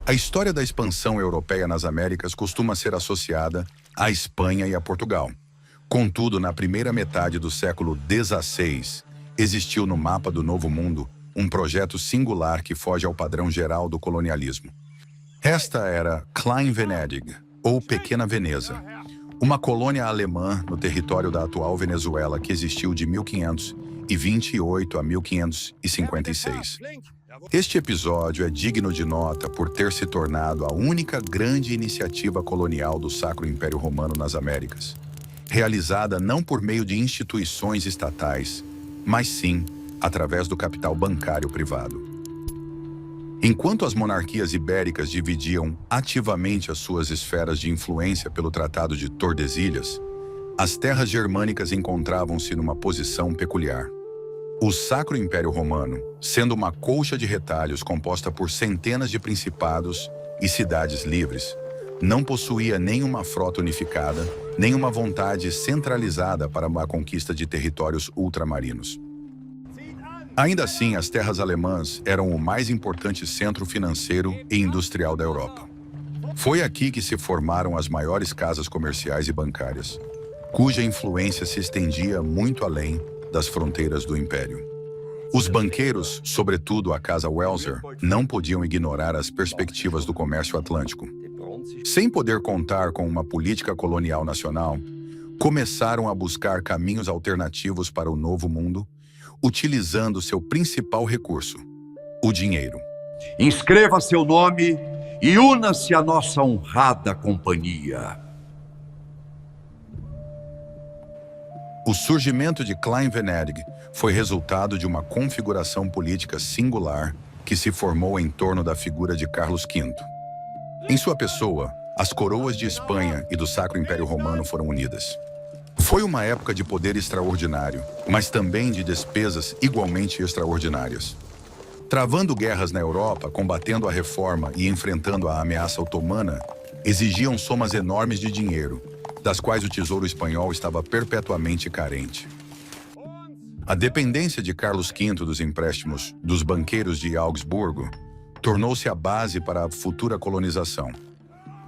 A história da expansão europeia nas Américas costuma ser associada à Espanha e a Portugal. Contudo, na primeira metade do século XVI, existiu no mapa do Novo Mundo um projeto singular que foge ao padrão geral do colonialismo. Esta era Klein Venedig, ou Pequena Veneza, uma colônia alemã no território da atual Venezuela que existiu de 1528 a 1556. Este episódio é digno de nota por ter se tornado a única grande iniciativa colonial do Sacro Império Romano nas Américas, realizada não por meio de instituições estatais, mas sim através do capital bancário privado. Enquanto as monarquias ibéricas dividiam ativamente as suas esferas de influência pelo Tratado de Tordesilhas, as terras germânicas encontravam-se numa posição peculiar. O Sacro Império Romano, sendo uma colcha de retalhos composta por centenas de principados e cidades livres, não possuía nenhuma frota unificada, nem uma vontade centralizada para uma conquista de territórios ultramarinos. Ainda assim, as terras alemãs eram o mais importante centro financeiro e industrial da Europa. Foi aqui que se formaram as maiores casas comerciais e bancárias, cuja influência se estendia muito além das fronteiras do Império. Os banqueiros, sobretudo a Casa Welser, não podiam ignorar as perspectivas do comércio atlântico. Sem poder contar com uma política colonial nacional, começaram a buscar caminhos alternativos para o Novo Mundo, utilizando seu principal recurso, o dinheiro. Inscreva seu nome e una-se à nossa honrada companhia. O surgimento de Klein Venedig foi resultado de uma configuração política singular que se formou em torno da figura de Carlos V. Em sua pessoa, as coroas de Espanha e do Sacro Império Romano foram unidas. Foi uma época de poder extraordinário, mas também de despesas igualmente extraordinárias. Travando guerras na Europa, combatendo a reforma e enfrentando a ameaça otomana, exigiam somas enormes de dinheiro, das quais o Tesouro Espanhol estava perpetuamente carente. A dependência de Carlos V dos empréstimos dos banqueiros de Augsburgo tornou-se a base para a futura colonização.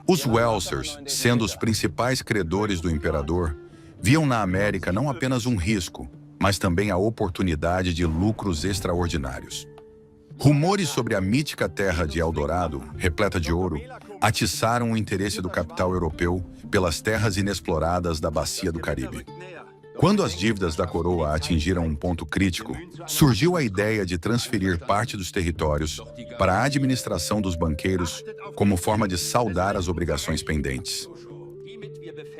Os Welsers, sendo os principais credores do imperador, viam na América não apenas um risco, mas também a oportunidade de lucros extraordinários. Rumores sobre a mítica terra de Eldorado, repleta de ouro, atiçaram o interesse do capital europeu pelas terras inexploradas da Bacia do Caribe. Quando as dívidas da coroa atingiram um ponto crítico, surgiu a ideia de transferir parte dos territórios para a administração dos banqueiros como forma de saldar as obrigações pendentes.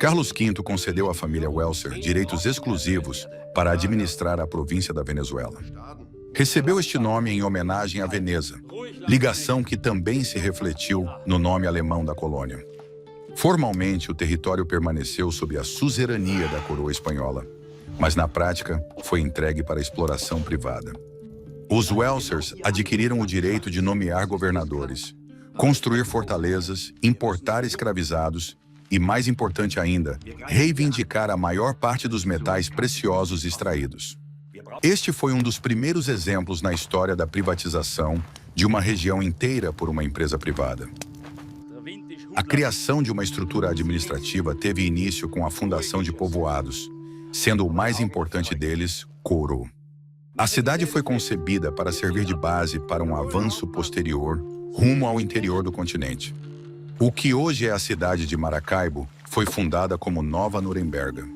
Carlos V concedeu à família Welser direitos exclusivos para administrar a província da Venezuela. Recebeu este nome em homenagem a Veneza, ligação que também se refletiu no nome alemão da colônia. Formalmente, o território permaneceu sob a suzerania da coroa espanhola, mas na prática foi entregue para exploração privada. Os Welsers adquiriram o direito de nomear governadores, construir fortalezas, importar escravizados e, mais importante ainda, reivindicar a maior parte dos metais preciosos extraídos. Este foi um dos primeiros exemplos na história da privatização de uma região inteira por uma empresa privada. A criação de uma estrutura administrativa teve início com a fundação de povoados, sendo o mais importante deles, Coro. A cidade foi concebida para servir de base para um avanço posterior rumo ao interior do continente. O que hoje é a cidade de Maracaibo foi fundada como Nova Nuremberga.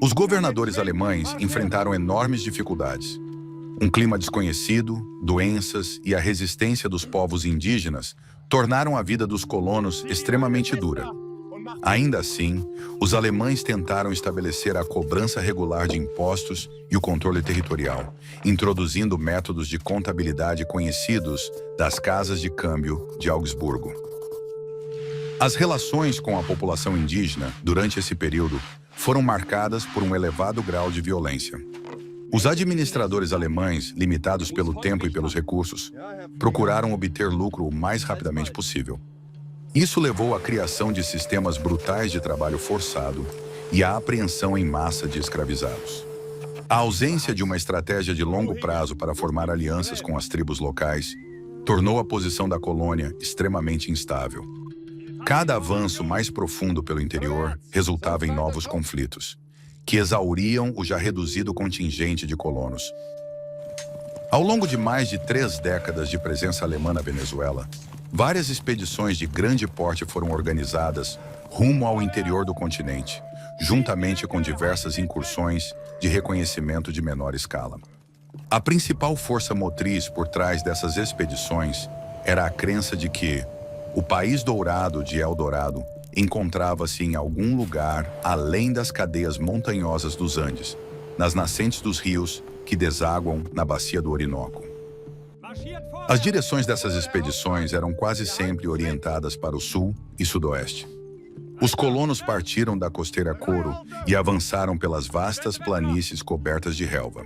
Os governadores alemães enfrentaram enormes dificuldades. Um clima desconhecido, doenças e a resistência dos povos indígenas tornaram a vida dos colonos extremamente dura. Ainda assim, os alemães tentaram estabelecer a cobrança regular de impostos e o controle territorial, introduzindo métodos de contabilidade conhecidos das casas de câmbio de Augsburgo. As relações com a população indígena, durante esse período, foram marcadas por um elevado grau de violência. Os administradores alemães, limitados pelo tempo e pelos recursos, procuraram obter lucro o mais rapidamente possível. Isso levou à criação de sistemas brutais de trabalho forçado e à apreensão em massa de escravizados. A ausência de uma estratégia de longo prazo para formar alianças com as tribos locais tornou a posição da colônia extremamente instável. Cada avanço mais profundo pelo interior resultava em novos conflitos, que exauriam o já reduzido contingente de colonos. Ao longo de mais de 3 décadas de presença alemã na Venezuela, várias expedições de grande porte foram organizadas rumo ao interior do continente, juntamente com diversas incursões de reconhecimento de menor escala. A principal força motriz por trás dessas expedições era a crença de que o país dourado de El Dorado encontrava-se em algum lugar além das cadeias montanhosas dos Andes, nas nascentes dos rios que desaguam na bacia do Orinoco. As direções dessas expedições eram quase sempre orientadas para o sul e sudoeste. Os colonos partiram da costeira Coro e avançaram pelas vastas planícies cobertas de relva.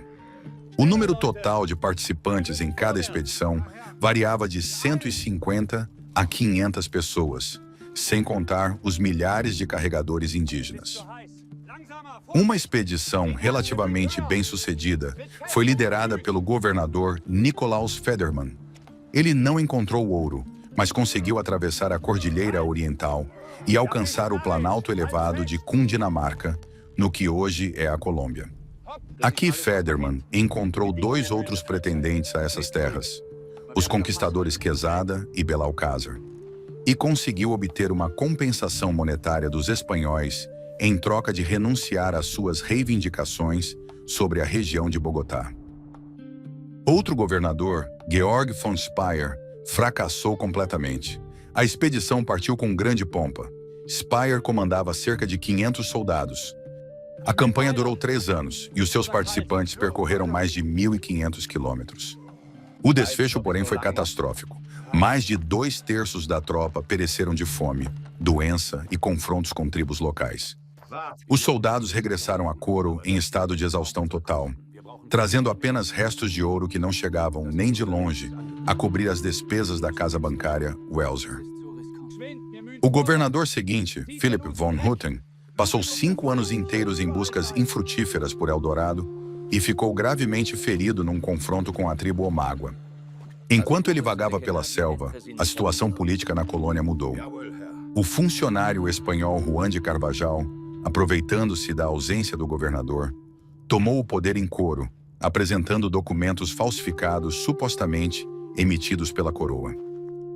O número total de participantes em cada expedição variava de 150 a 500 pessoas, sem contar os milhares de carregadores indígenas. Uma expedição relativamente bem-sucedida foi liderada pelo governador Nicolaus Federmann. Ele não encontrou ouro, mas conseguiu atravessar a Cordilheira Oriental e alcançar o planalto elevado de Cundinamarca, no que hoje é a Colômbia. Aqui Federmann encontrou 2 outros pretendentes a essas terras, os conquistadores Quezada e Belalcázar, e conseguiu obter uma compensação monetária dos espanhóis em troca de renunciar às suas reivindicações sobre a região de Bogotá. Outro governador, Georg von Speyer, fracassou completamente. A expedição partiu com grande pompa. Speyer comandava cerca de 500 soldados. A campanha durou 3 anos e os seus participantes percorreram mais de 1.500 quilômetros. O desfecho, porém, foi catastrófico. Mais de 2/3 da tropa pereceram de fome, doença e confrontos com tribos locais. Os soldados regressaram a Coro em estado de exaustão total, trazendo apenas restos de ouro que não chegavam nem de longe a cobrir as despesas da casa bancária Welser. O governador seguinte, Philipp von Hutten, passou 5 anos inteiros em buscas infrutíferas por Eldorado e ficou gravemente ferido num confronto com a tribo Omagua. Enquanto ele vagava pela selva, a situação política na colônia mudou. O funcionário espanhol Juan de Carvajal, aproveitando-se da ausência do governador, tomou o poder em Coro, apresentando documentos falsificados supostamente emitidos pela coroa.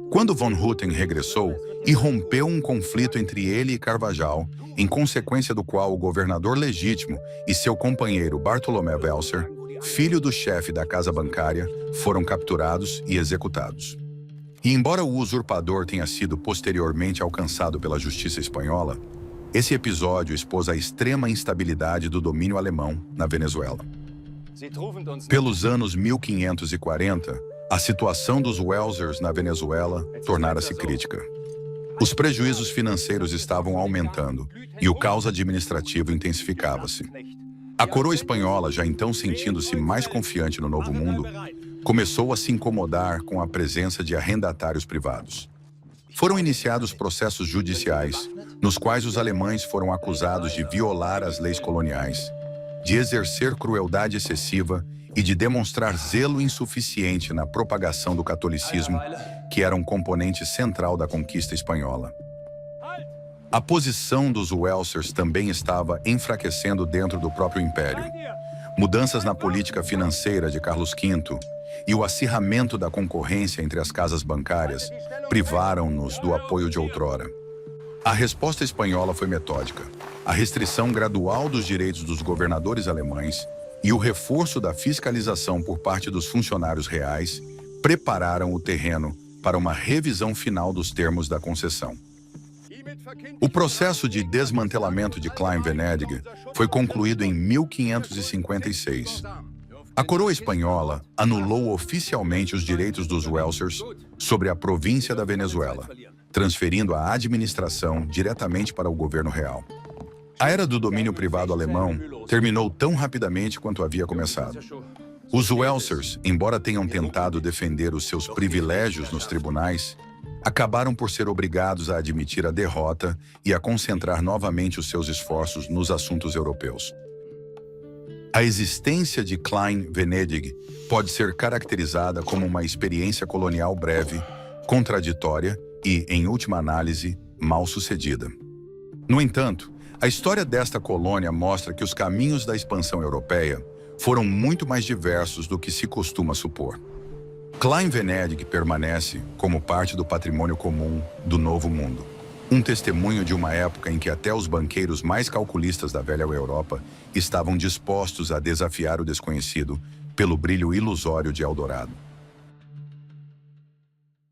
Quando von Hutten regressou, irrompeu um conflito entre ele e Carvajal, em consequência do qual o governador legítimo e seu companheiro Bartolomé Welser, filho do chefe da casa bancária, foram capturados e executados. E embora o usurpador tenha sido posteriormente alcançado pela justiça espanhola, esse episódio expôs a extrema instabilidade do domínio alemão na Venezuela. Pelos anos 1540, a situação dos Welsers na Venezuela tornara-se crítica. Os prejuízos financeiros estavam aumentando e o caos administrativo intensificava-se. A coroa espanhola, já então sentindo-se mais confiante no Novo Mundo, começou a se incomodar com a presença de arrendatários privados. Foram iniciados processos judiciais, nos quais os alemães foram acusados de violar as leis coloniais, de exercer crueldade excessiva e de demonstrar zelo insuficiente na propagação do catolicismo, que era um componente central da conquista espanhola. A posição dos Welsers também estava enfraquecendo dentro do próprio império. Mudanças na política financeira de Carlos V e o acirramento da concorrência entre as casas bancárias privaram-nos do apoio de outrora. A resposta espanhola foi metódica. A restrição gradual dos direitos dos governadores alemães e o reforço da fiscalização por parte dos funcionários reais prepararam o terreno para uma revisão final dos termos da concessão. O processo de desmantelamento de Klein Venedig foi concluído em 1556. A coroa espanhola anulou oficialmente os direitos dos Welsers sobre a província da Venezuela, transferindo a administração diretamente para o governo real. A era do domínio privado alemão terminou tão rapidamente quanto havia começado. Os Welsers, embora tenham tentado defender os seus privilégios nos tribunais, acabaram por ser obrigados a admitir a derrota e a concentrar novamente os seus esforços nos assuntos europeus. A existência de Klein-Venedig pode ser caracterizada como uma experiência colonial breve, contraditória e, em última análise, mal-sucedida. No entanto, a história desta colônia mostra que os caminhos da expansão europeia foram muito mais diversos do que se costuma supor. Klein-Venedig permanece como parte do patrimônio comum do Novo Mundo, um testemunho de uma época em que até os banqueiros mais calculistas da velha Europa estavam dispostos a desafiar o desconhecido pelo brilho ilusório de Eldorado.